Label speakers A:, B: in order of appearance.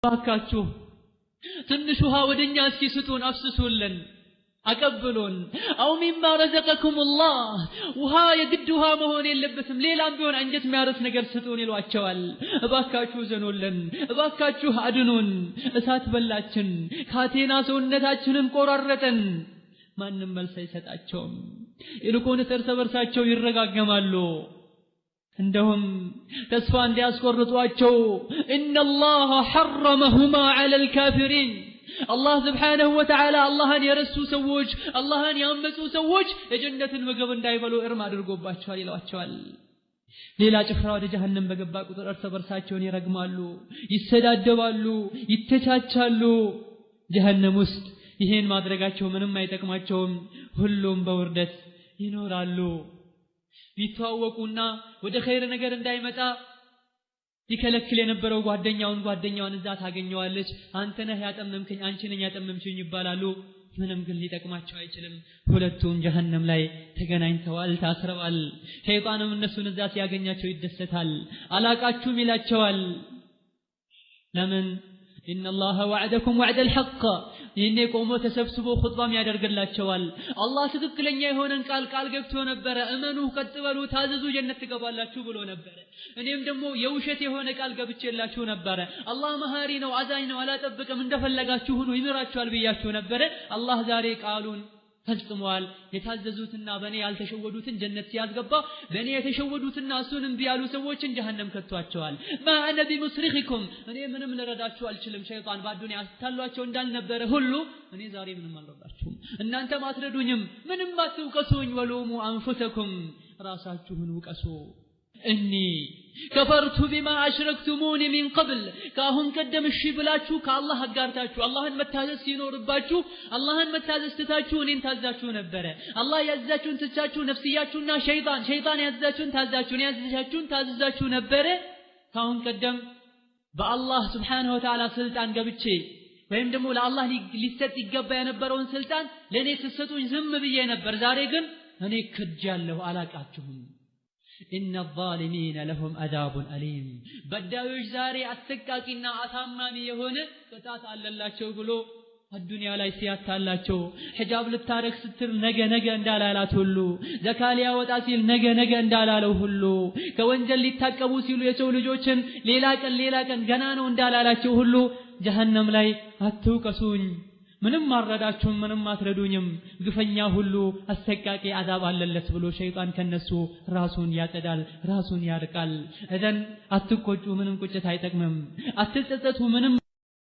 A: ባካችሁ ትንሽ ውሃ ወደኛ እስኪ ስጡን አፍስሱልን አቀብሉን አው ሚማ ረዘቀኩሙላህ ውሃ የግድ ውሃ መሆን የለበትም ሌላም ቢሆን አንጀት የሚያርስ ነገር ስጡን ይሏቸዋል እባካችሁ ዘኑልን እባካችሁ አድኑን እሳት በላችን ካቴና ሰውነታችንን ቆራረጠን ማንም መልስ አይሰጣቸውም ይልቁንስ እርስ በርሳቸው ይረጋገማሉ እንደውም ተስፋ እንዲያስቆርጧቸው ኢነላህ ሐረመሁማ ዐለል ካፊሪን አላህ Subhanahu Wa Ta'ala አላህን የረሱ ሰዎች አላህን ያመጹ ሰዎች የጀነትን ምግብ እንዳይበሉ እርም አድርጎባቸዋል ይሏቸዋል ሌላ ጭፍራ ወደ ጀሃነም በገባ ቁጥር እርስ በርሳቸውን ይረግማሉ ይሰዳደባሉ ይተቻቻሉ ጀሃነም ውስጥ ይሄን ማድረጋቸው ምንም አይጠቅማቸውም ሁሉም በውርደት ይኖራሉ ቢተዋወቁና ወደ ኸይር ነገር እንዳይመጣ ይከለክል የነበረው ጓደኛዋን እዛ ታገኘዋለች አንተ ነህ ያጠመምከኝ አንቺ ነኝ ያጠመምሽኝ ይባላሉ ምንም ግን ሊጠቅማቸው አይችልም ሁለቱም ጀሃነም ላይ ተገናኝተዋል ታስረዋል ሸይጣንም እነሱን እዛ ሲያገኛቸው ይደሰታል አላቃችሁም ይላቸዋል ለምን ኢነላህ ወዐደኩም ወዐደል ሐቅ ይሄኔ ቆሞ ተሰብስቦ ኹጥባም ያደርግላቸዋል አላህ ትክክለኛ የሆነን ቃል ገብቶ ነበር እመኑ ቀጥበሉ ታዘዙ ጀነት ትገባላችሁ ብሎ ነበር እኔም ደግሞ የውሸት የሆነ ቃል ገብቼላችሁ ነበር አላህ መሐሪ ነው አዛኝ ነው አላጠብቅም እንደፈለጋችሁ ሁኑ ይምራችኋል ብያችሁ ነበር አላህ ዛሬ ቃሉን ፈጽሟል የታዘዙትና በኔ ያልተሸወዱትን ጀነት ሲያስገባ በኔ የተሸወዱትና እሱንም ቢያሉ ሰዎችን ጀሃነም ከቷቸዋል ማአነ ቢሙስሪኺኩም እኔ ምንም ልረዳችሁ አልችልም ሸይጣን ባዱንያ አስታሏቸው እንዳልነበረ ሁሉ እኔ ዛሬ ምንም አልረዳችሁም እናንተ ማትረዱኝም ምንም አትውቀሱኝ ወሉሙ አንፉሰኩም ራሳችሁን ውቀሱ እኒ ከፈርቱ ቢማ አሽረክቱሙኒ ሚን ቀብል ካሁን ቀደም እሺ ብላችሁ ከአላህ አጋርታችሁ አላህን መታዘዝ ሲኖርባችሁ አላህን መታዘዝ ትታችሁ እኔን ታዛችሁ ነበር አላህ ያዛችሁን ትቻችሁ ነፍስያችሁና ሸይጣን ያዛችሁን ታዛችሁ ነበር ካሁን ቀደም በአላህ Subhanahu Wa Ta'ala ስልጣን ገብቼ ወይም ደግሞ ለአላህ ሊሰጥ ይገባ የነበረውን ስልጣን ለኔ ተሰጡኝ ዝም ብዬ ነበር ዛሬ ግን እኔ ክጃለሁ አላቃችሁም إن الظالمين لهم عذاب أليم بداوش زاري أتكاكينا أثاماني يهون قطعت على الله ብሎ الدنيا ላይ ሲያታላቸው ሒጃብ ልታረክ ስትር ነገ እንዳላላት ሁሉ ዘካሊያ ወጣ ሲል ነገ እንዳላለው ሁሉ ከወንጀል ሊታቀቡ ሲሉ የሰው ልጆችን ሌላ ቀን ገና ነው እንዳላላቸው ሁሉ ጀሃነም ላይ አትውቀሱኝ ምንም ማረዳችሁም ምንም አትረዱኝም ግፈኛ ሁሉ አስተቃቂ አዛብ አለለት ብሎ ሸይጣን ከነሱ ራሱን ያጸዳል ራሱን ያርቃል እዘን አትቆጩ ምንም ቁጭት አይጠቅምም አትጸጸቱ ምንም